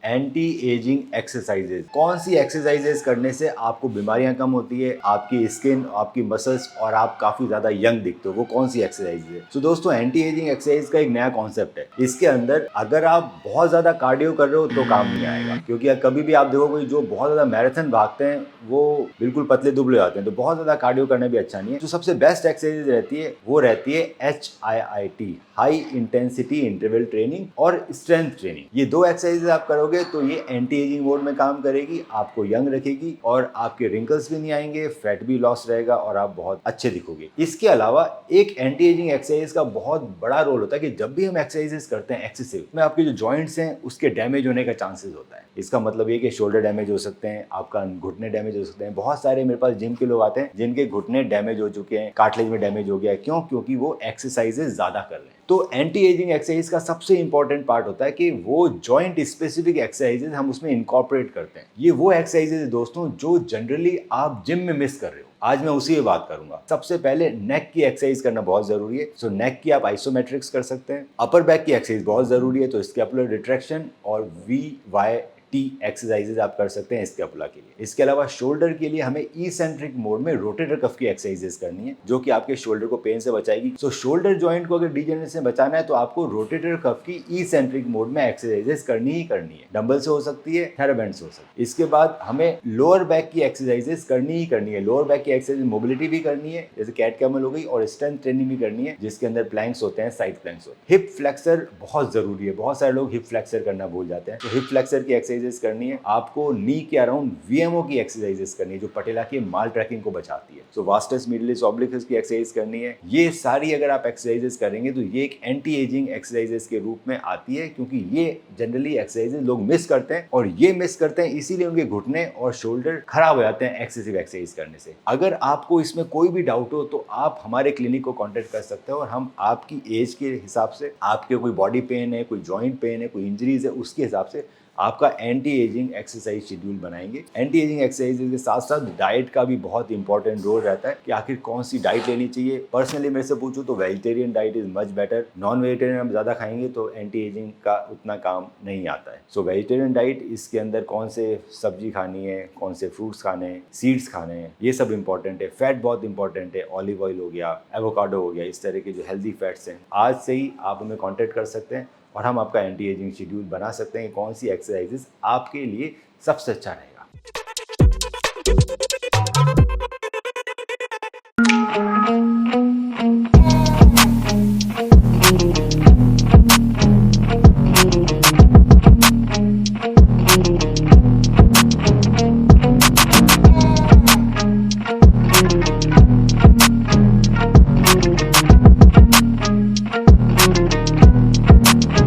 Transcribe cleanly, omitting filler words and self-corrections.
Anti ageing exercises. कौन सी exercises करने से आपको बीमारियां कम होती है, आपकी स्किन, आपकी मसल्स और आप काफी ज्यादा यंग दिखते हो, वो कौन सी एक्सरसाइज है? तो दोस्तों एंटी एजिंग एक्सरसाइज का एक नया कॉन्सेप्ट है। इसके अंदर अगर आप बहुत ज्यादा कार्डियो कर रहे हो तो काम नहीं आएगा, क्योंकि कभी भी आप देखोगे जो बहुत ज्यादा मैराथन भागते हैं वो बिल्कुल पतले दुबले आते हैं, तो बहुत ज्यादा कार्डियो करना भी अच्छा नहीं है। जो सबसे बेस्ट एक्सरसाइज रहती है वो रहती है HIIT, high intensity interval training और स्ट्रेंथ ट्रेनिंग। ये दो एक्सरसाइज आप करोगे तो ये एंटी एजिंग मोड में काम करेगी, आपको यंग रखेगी और आपके रिंकल्स भी नहीं आएंगे, फैट भी लॉस रहेगा और आप बहुत अच्छे दिखोगे। इसके अलावा एक एंटी एजिंग एक्सरसाइज का बहुत बड़ा रोल होता है कि जब भी हम एक्सरसाइजेस करते हैं एक्सेसिव में, आपके जो जॉइंट्स हैं उसके डैमेज होने का चांसेस होता है। इसका मतलब ये कि शोल्डर डैमेज हो सकते हैं, आपका घुटने डैमेज हो सकते हैं। बहुत सारे मेरे पास जिम के लोग आते हैं जिनके घुटने डैमेज हो चुके हैं, कार्टिलेज में डैमेज हो गया है। क्यों? क्योंकि वो एक्सरसाइजेस ज्यादा कर रहे हैं। तो एंटी एजिंग एक्सरसाइज का सबसे इंपॉर्टेंट पार्ट होता है कि वो जॉइंट स्पेसिफिक एक्सरसाइजेज हम उसमें इनकॉर्पोरेट करते हैं। ये वो एक्सरसाइजेज है दोस्तों जो जनरली आप जिम में मिस कर रहे हो। आज मैं उसी पे बात करूंगा। सबसे पहले नेक की एक्सरसाइज करना बहुत जरूरी है। सो नेक की आप आइसोमेट्रिक्स कर सकते हैं। अपर बैक की एक्सरसाइज बहुत जरूरी है, तो स्कैपुलर रिट्रैक्शन और VYT एक्सरसाइजेज आप कर सकते हैं स्कैपुला के लिए। इसके अलावा शोल्डर के लिए हमें इसेंट्रिक मोड में रोटेटर कफ की एक्सरसाइजेज करनी है, जो कि आपके शोल्डर को पेन से बचाएगी। सो शोल्डर जॉइंट को अगर डीजेनरेशन से बचाना है तो आपको रोटेटर कफ की इसेंट्रिक मोड में एक्सरसाइजेज करनी ही करनी है। डंबल से हो सकती है, थेराबैंड से हो सकती है। इसके बाद हमें लोअर बैक की एक्सरसाइजेज करनी ही करनी है। लोअर बैक की एक्सरसाइज मोबिलिटी भी करनी है, जैसे कैट कैमल हो गई, और स्ट्रेंथ ट्रेनिंग भी करनी है, जिसके अंदर प्लैंक्स होते हैं, साइड प्लैंक्स होते हैं। हिप फ्लेक्सर बहुत जरूरी है। बहुत सारे लोग हिप फ्लेक्सर करना भूल जाते हैं, तो हिप फ्लेक्सर की एक्सरसाइजेस करनी है। आपको नी के अराउंड VMO की एक्सरसाइजेस करनी है, जो पटेला के माल ट्रैकिंग को बचाती है। सो वास्टस मिडिलिस ऑब्लिकस की एक्सरसाइज करनी है। ये सारी अगर आप एक्सरसाइजेस करेंगे तो ये एक एंटी एजिंग एक्सरसाइजेस के रूप में आती है, क्योंकि ये जनरली एक्सरसाइजेस लोग मिस करते हैं, और ये मिस करते हैं इसीलिए उनके घुटने और शोल्डर खराब हो जाते हैं एक्सेसिव एक्सरसाइज करने से। अगर आपको इसमें कोई भी डाउट हो तो आप हमारे क्लिनिक को कांटेक्ट कर सकते हो, और हम आपकी एज के हिसाब से, आपके कोई बॉडी पेन है, कोई जॉइंट पेन है, कोई इंजरीज है, उसके हिसाब से आपका एंटी एजिंग एक्सरसाइज शेड्यूल बनाएंगे। एंटी एजिंग एक्सरसाइज के साथ साथ डाइट का भी बहुत इंपॉर्टेंट रोल रहता है कि आखिर कौन सी डाइट लेनी चाहिए। पर्सनली मेरे से पूछूं तो vegetarian diet is much better. Non vegetarian हम ज़्यादा खाएंगे तो एंटी एजिंग का उतना काम नहीं आता है। सो वेजिटेरियन डाइट, इसके अंदर कौन से सब्जी खानी है, कौन से फ्रूट्स खाने हैं, सीड्स खाने हैं, ये सब इंपॉर्टेंट है। फैट बहुत इंपॉर्टेंट है। ऑलिव ऑयल हो गया, एवोकाडो हो गया, इस तरह के जो हेल्दी फैट्स हैं। आज से ही आप हमें कॉन्टेक्ट कर सकते हैं और हम आपका एंटी एजिंग शेड्यूल बना सकते हैं, कौन सी एक्सरसाइजेस आपके लिए सबसे अच्छा रहेगा।